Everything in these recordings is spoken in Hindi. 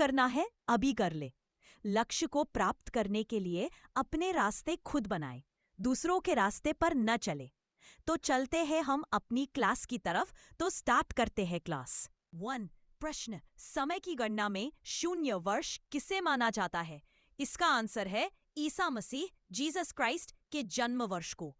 करना है अभी कर ले। लक्ष्य को प्राप्त करने के लिए अपने रास्ते खुद बनाए, दूसरों के रास्ते पर न चले। तो चलते हैं हम अपनी क्लास की तरफ, तो स्टार्ट करते हैं क्लास 1। प्रश्न, समय की गणना में 0 वर्ष किसे माना जाता है? इसका आंसर है ईसा मसीह जीसस क्राइस्ट के जन्म वर्ष को।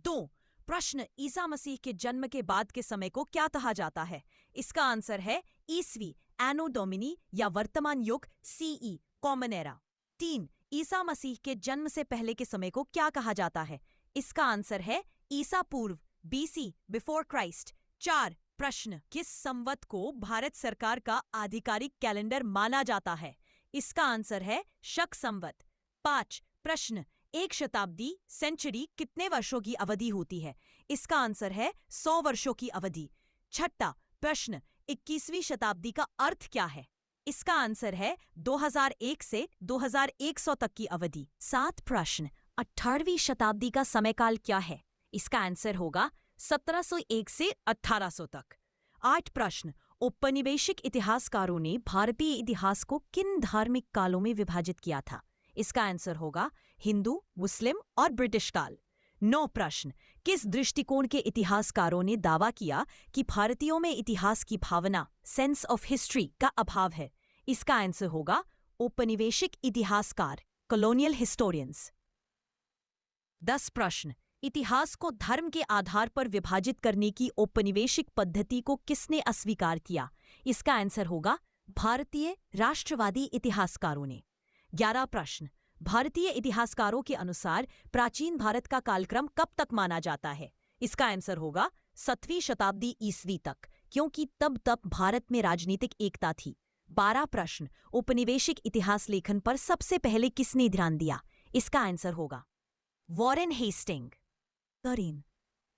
2। प्रश्न, ईसा मसीह के जन्म के बाद के समय को क्या कहा जाता है? इसका आंसर है ईसवी एनो डोमिनी या वर्तमान युग CE common era. 3। Isa Masih के जन्म से पहले के समय को क्या कहा जाता है? इसका आंसर है ईसा पूर्व बीसी बिफोर क्राइस्ट। 4। प्रश्न, किस संवत को भारत सरकार का आधिकारिक कैलेंडर माना जाता है? इसका आंसर है शक संवत। 5। प्रश्न, एक शताब्दी सेंचुरी कितने वर्षों की अवधि होती है? इसका आंसर है 100 वर्षों की अवधि। 6. प्रश्न, 21वीं शताब्दी का अर्थ क्या है? इसका आंसर है 2001 से 2100 तक की अवधि। 7. प्रश्न, 18वीं शताब्दी का समयकाल क्या है? इसका आंसर होगा 1701 से 1800 तक। 8. प्रश्न, औपनिवेशिक इतिहासकारों ने भारतीय इतिहास को किन धार्मिक कालों में विभाजित किया था? इसका आंसर होगा हिंदू, मुस्लिम और ब्रिटिश काल। 9. प्रश्न, किस दृष्टिकोण के इतिहासकारों ने दावा किया कि भारतीयों में इतिहास की भावना सेंस ऑफ हिस्ट्री का अभाव है? इसका आंसर होगा औपनिवेशिक इतिहासकार कॉलोनियल हिस्टोरियंस। 10. प्रश्न, इतिहास को धर्म के आधार पर विभाजित करने की औपनिवेशिक पद्धति को किसने अस्वीकार किया? इसका आंसर होगा भारतीय राष्ट्रवादी इतिहासकारों ने। 11. प्रश्न, भारतीय इतिहासकारों के अनुसार प्राचीन भारत का कालक्रम कब तक माना जाता है? इसका आंसर होगा 7वीं शताब्दी ईस्वी तक, क्योंकि तब तक भारत में राजनीतिक एकता थी। 12. प्रश्न, औपनिवेशिक इतिहास लेखन पर सबसे पहले किसने ध्यान दिया? इसका आंसर होगा वॉरेन हेस्टिंग। 13.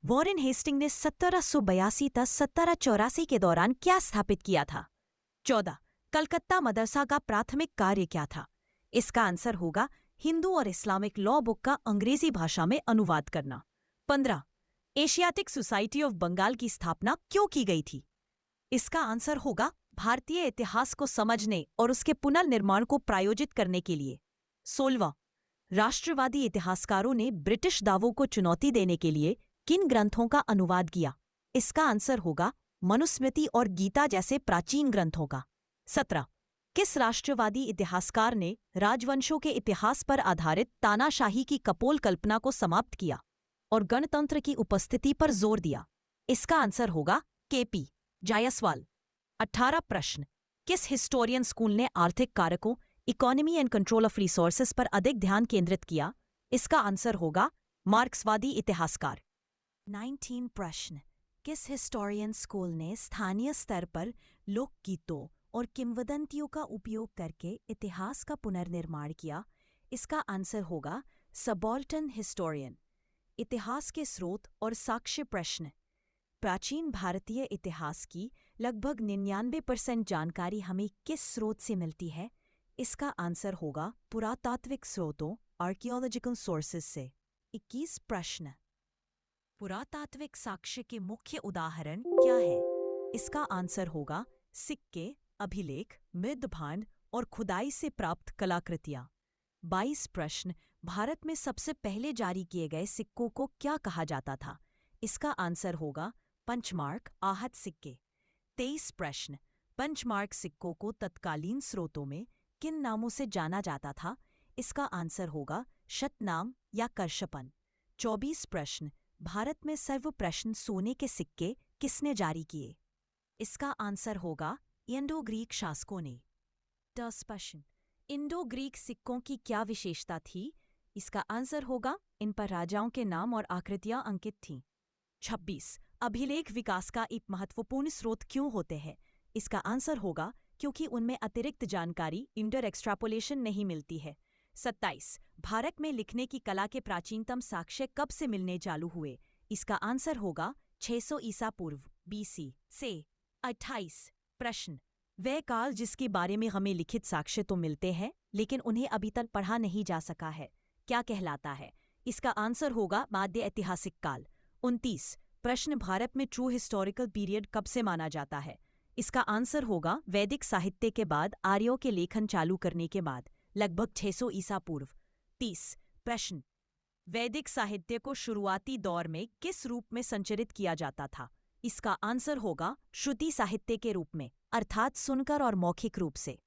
वॉरेन हेस्टिंग ने 1782 तक 1784 के दौरान क्या स्थापित किया था? 14. कलकत्ता मदरसा का प्राथमिक कार्य क्या था? इसका आंसर होगा हिंदू और इस्लामिक लॉ बुक का अंग्रेजी भाषा में अनुवाद करना। 15. एशियाटिक सोसाइटी ऑफ बंगाल की स्थापना क्यों की गई थी? इसका आंसर होगा भारतीय इतिहास को समझने और उसके पुनर्निर्माण को प्रायोजित करने के लिए। 16. राष्ट्रवादी इतिहासकारों ने ब्रिटिश दावों को चुनौती देने के लिए किन ग्रंथों का अनुवाद किया? इसका आंसर होगा मनुस्मृति और गीता जैसे प्राचीन ग्रंथों का। 17. किस राष्ट्रवादी इतिहासकार ने राजवंशों के इतिहास पर आधारित तानाशाही की कपोल कल्पना को समाप्त किया और गणतंत्र की उपस्थिति पर जोर दिया? इसका आंसर होगा केपी जायसवाल। 18. प्रश्न, किस हिस्टोरियन स्कूल ने आर्थिक कारकों economy and control of resources पर अधिक ध्यान केंद्रित किया? इसका आंसर होगा मार्क्सवादी इतिहासकार। 19. प्रश्न, किस हिस्टोरियन स्कूल ने स्थानीय स्तर पर लोकगीतों और किंवदंतियों का उपयोग करके इतिहास का पुनर्निर्माण किया? इसका आंसर होगा सबाल्टर्न हिस्टोरियन। इतिहास के स्रोत और साक्ष्य प्रश्न, प्राचीन भारतीय इतिहास की लगभग 99% जानकारी हमें किस स्रोत से मिलती है? इसका आंसर होगा पुरातात्विक स्रोतों आर्कियोलॉजिकल सोर्सेज से। 21. प्रश्न, पुरातात्विक साक्ष्य के मुख्य उदाहरण क्या है? इसका आंसर होगा सिक्के, अभिलेख, मृदभांड और खुदाई से प्राप्त कलाकृतियां। 22. प्रश्न, भारत में सबसे पहले जारी किए गए सिक्कों को क्या कहा जाता था? इसका आंसर होगा पंचमार्क आहत सिक्के। 23. प्रश्न, पंचमार्क सिक्कों को तत्कालीन स्रोतों में किन नामों से जाना जाता था? इसका आंसर होगा शतनाम या करशपन। 24. प्रश्न, भारत में सर्वप्रथम सोने के सिक्के किसने जारी किए? इसका आंसर होगा इंडो ग्रीक शासकों ने। 10. प्रश्न, इंडो ग्रीक सिक्कों की क्या विशेषता थी? इसका आंसर होगा इन पर राजाओं के नाम और आकृतियां अंकित थीं। 26. अभिलेख विकास का एक महत्वपूर्ण स्रोत क्यों होते हैं? इसका आंसर होगा क्योंकि उनमें अतिरिक्त जानकारी इंटर एक्सट्रापोलेशन नहीं मिलती है। 27. भारत में लिखने की कला के प्राचीनतम साक्ष्य कब से मिलने चालू हुए? इसका आंसर होगा 600 ईसा पूर्व बीसी से। 28. प्रश्न, वह काल जिसके बारे में हमें लिखित साक्ष्य तो मिलते हैं लेकिन उन्हें अभी तक पढ़ा नहीं जा सका है, क्या कहलाता है? इसका आंसर होगा मध्य ऐतिहासिक काल। 29. प्रश्न, भारत में ट्रू हिस्टोरिकल पीरियड कब से माना जाता है? इसका आंसर होगा वैदिक साहित्य के बाद आर्यों के लेखन चालू करने के बाद लगभग 600 ईसा पूर्व। 30 प्रश्न, वैदिक साहित्य को शुरुआती दौर में किस रूप में संचरित किया जाता था? इसका आंसर होगा श्रुति साहित्य के रूप में, अर्थात सुनकर और मौखिक रूप से।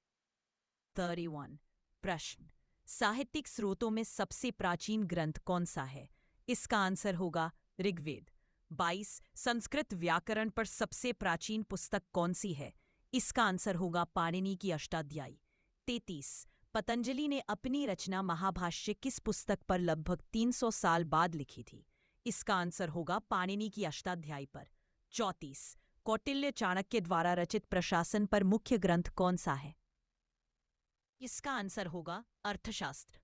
31 प्रश्न, साहित्यिक स्रोतों में सबसे प्राचीन ग्रंथ कौन सा है? इसका आंसर होगा ऋग्वेद। 22 संस्कृत व्याकरण पर सबसे प्राचीन पुस्तक कौन सी है? इसका आंसर होगा पाणिनि की अष्टाध्यायी। 33 पतंजलि ने अपनी रचना महाभाष्य किस पुस्तक पर लगभग 300 साल बाद लिखी थी? इसका आंसर होगा पाणिनि की अष्टाध्यायी पर। 34 कौटिल्य चाणक्य द्वारा रचित प्रशासन पर मुख्य ग्रंथ कौन सा है? इसका आंसर होगा अर्थशास्त्र।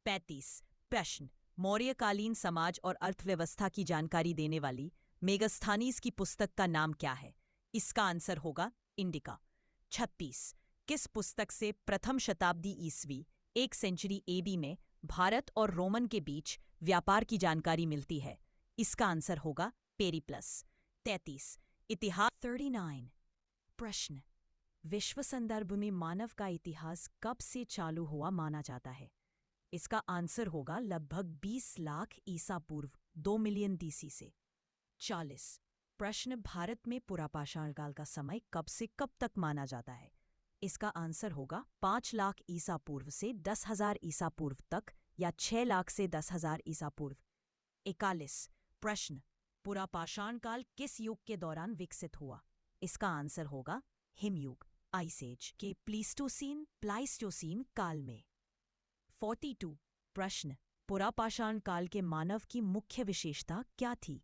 35 प्रश्न, मौर्यकालीन समाज और अर्थव्यवस्था की जानकारी देने वाली मेगास्थनीज की पुस्तक का नाम क्या है? इसका आंसर होगा इंडिका। 36 किस पुस्तक से प्रथम शताब्दी ईस्वी 1 सेंचुरी एबी में भारत और रोमन के बीच व्यापार की जानकारी मिलती है? इसका आंसर होगा पेरिप्लस। 33 इतिहास। 39 प्रश्न, विश्व संदर्भ में मानव का इतिहास कब से चालू हुआ माना जाता है? इसका आंसर होगा लगभग 20 लाख ईसा पूर्व 2 मिलियन डीसी से। 40 प्रश्न, भारत में पुरापाषाण काल का समय कब से कब तक माना जाता है? इसका आंसर होगा 5 लाख ईसा पूर्व से 10,000 ईसा पूर्व तक, या 6 लाख से 10,000 ईसा पूर्व। 41 प्रश्न, पुरापाषाण काल किस युग के दौरान विकसित हुआ? इसका आंसर होगा हिमयुग, आइस एज के प्लाइस्टोसीन काल में। 42 प्रश्न, पुरापाषाण काल के मानव की मुख्य विशेषता क्या थी?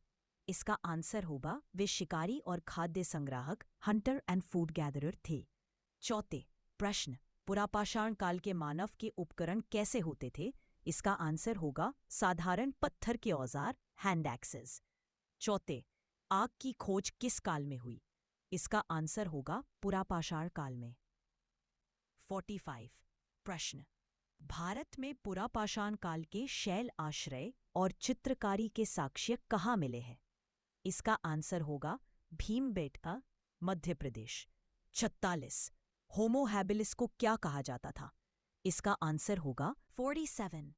इसका आंसर होगा वे शिकारी और खाद्य संग्राहक, हंटर एंड फूड गैदरर थे। 44 प्रश्न, पुरापाषाण काल के मानव के उपकरण कैसे होते थे? इसका आंसर होगा साधारण पत्थर के औजार, हैंड एक्सेस। 44 आग की खोज किस काल में हुई? इसका आंसर होगा पुरापाषाण काल में। 45 प्रश्न, भारत में पुरापाषाण काल के शैल आश्रय और चित्रकारी के साक्ष्य कहाँ मिले हैं? इसका आंसर होगा भीमबेटका, मध्य प्रदेश। 46 होमो हैबिलिस को क्या कहा जाता था? इसका आंसर होगा 47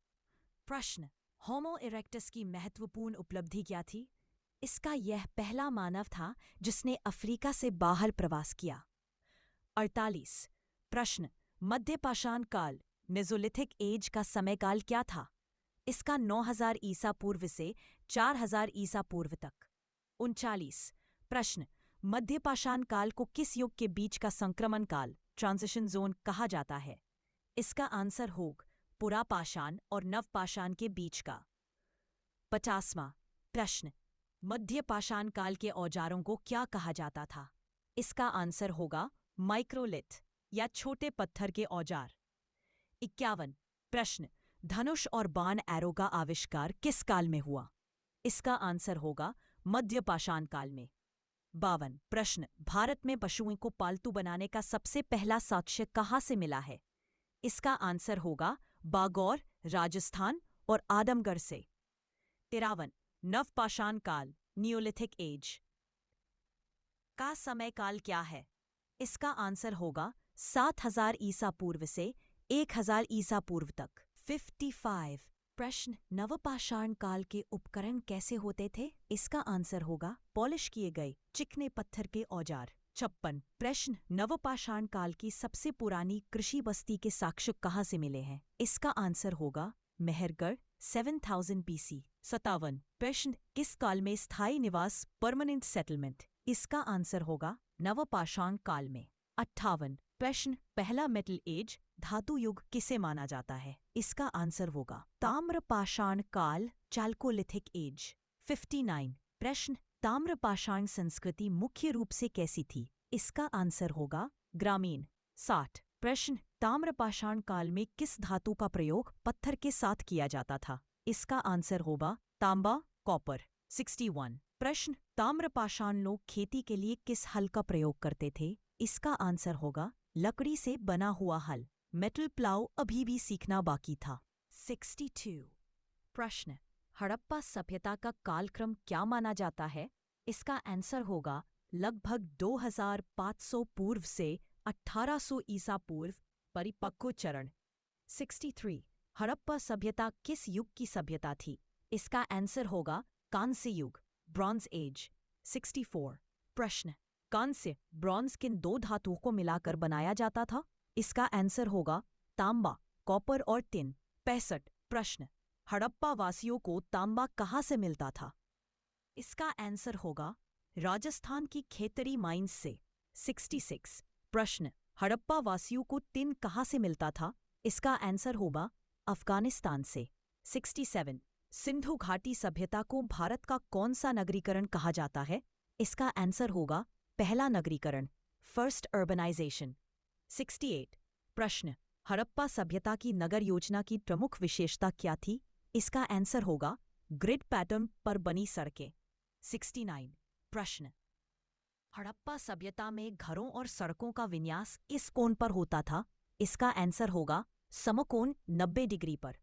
प्रश्न, होमो इरेक्टस की महत्वपूर्ण उपलब्धि क्या थी? इसका यह पहला मानव था जिसने अफ्रीका से बाहर प्रवास किया। 48 प्रश्न, मध्यपाषाण काल मेसोलिथिक एज का समयकाल क्या था? इसका 9000 ईसा पूर्व से 4000 ईसा पूर्व तक। 39 प्रश्न, मध्यपाषाण काल को किस युग के बीच का संक्रमण काल, ट्रांजिशन जोन, कहा जाता है? इसका आंसर होगा पुरापाषाण और नवपाषाण के बीच का। 50वां प्रश्न, मध्यपाषाण काल के औजारों को क्या कहा जाता था? इसका आंसर होगा माइक्रोलिथ या छोटे पत्थर के औजार। 51 प्रश्न, धनुष और बाण एरो का आविष्कार किस काल में हुआ? इसका आंसर होगा मध्यपाषाण काल में। 52 प्रश्न, भारत में पशुओं को पालतू बनाने का सबसे पहला साक्ष्य कहाँ से मिला है? इसका आंसर होगा बागौर, राजस्थान और आदमगढ़ से। 53 नवपाषाण काल, नियोलिथिक एज का समय काल क्या है? इसका आंसर होगा 7000 ईसा पूर्व से 1000 ईसा पूर्व तक। 55 प्रश्न, नवपाषाण काल के उपकरण कैसे होते थे? इसका आंसर होगा पॉलिश किए गए चिकने पत्थर के औजार। 56 प्रश्न, नवपाषाण काल की सबसे पुरानी कृषि बस्ती के साक्ष्य कहाँ से मिले हैं? इसका आंसर होगा मेहरगढ़, 7000 BC। 57 प्रश्न, किस काल में स्थायी निवास, परमानेंट सेटलमेंट? इसका आंसर होगा नवपाषाण काल में। 58 प्रश्न, पहला मेटल एज, धातु युग किसे माना जाता है? इसका आंसर होगा ताम्रपाषाण काल, चाल्कोलिथिक एज। 59 प्रश्न, ताम्रपाषाण संस्कृति मुख्य रूप से कैसी थी? इसका आंसर होगा ग्रामीण। 60 प्रश्न, ताम्रपाषाण काल में किस धातु का प्रयोग पत्थर के साथ किया जाता था? इसका आंसर होगा तांबा, कॉपर। 61 प्रश्न, ताम्रपाषाण लोग खेती के लिए किस हल का प्रयोग करते थे? इसका आंसर होगा लकड़ी से बना हुआ हल। मेटल प्लाउ अभी भी सीखना बाकी था। 62 प्रश्न, हड़प्पा सभ्यता का कालक्रम क्या माना जाता है? इसका आंसर होगा लगभग 2500 पूर्व से 1800 ईसा पूर्व परिपक्व चरण। 63 हड़प्पा सभ्यता किस युग की सभ्यता थी? इसका आंसर होगा कांस्य युग, ब्रॉन्ज एज। 64 प्रश्न, कांस्य ब्रॉन्ज किन दो धातुओं को मिलाकर बनाया जाता था? इसका आंसर होगा तांबा, कॉपर और टिन। 65 प्रश्न, हड़प्पा वासियों को तांबा कहाँ से मिलता था? इसका आंसर होगा राजस्थान की खेतड़ी माइंस से। 66 प्रश्न, हड़प्पा वासियों को टिन कहाँ से मिलता था? इसका आंसर होगा अफगानिस्तान से। 67 सिंधु घाटी सभ्यता को भारत का कौन सा नगरीकरण कहा जाता है? इसका आंसर होगा पहला नगरीकरण, फर्स्ट अर्बनाइजेशन। 68 प्रश्न, हड़प्पा सभ्यता की नगर योजना की प्रमुख विशेषता क्या थी? इसका आंसर होगा ग्रिड पैटर्न पर बनी सड़कें। 69 प्रश्न, हड़प्पा सभ्यता में घरों और सड़कों का विन्यास किस कोण पर होता था? इसका आंसर होगा समकोण 90 डिग्री पर।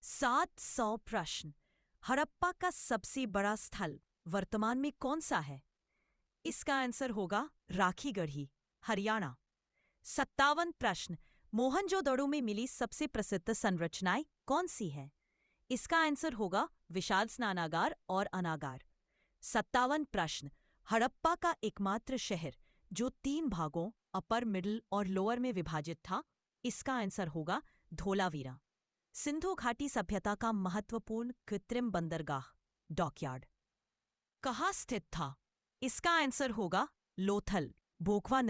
700 प्रश्न, हड़प्पा का सबसे बड़ा स्थल वर्तमान में कौन सा है? इसका आंसर होगा राखीगढ़ी, हरियाणा। 57 प्रश्न, मोहनजोदड़ो में मिली सबसे प्रसिद्ध संरचनाएं कौन सी है? इसका आंसर होगा विशाल स्नानागार और अनागार। 57 प्रश्न, हड़प्पा का एकमात्र शहर जो 3 भागों अपर, मिडिल और लोअर में विभाजित था, इसका आंसर होगा धोलावीरा। सिंधु घाटी सभ्यता का महत्वपूर्ण कृत्रिम बंदरगाह डॉकयार्ड कहाँ स्थित था? इसका आंसर होगा लोथल, बोगवा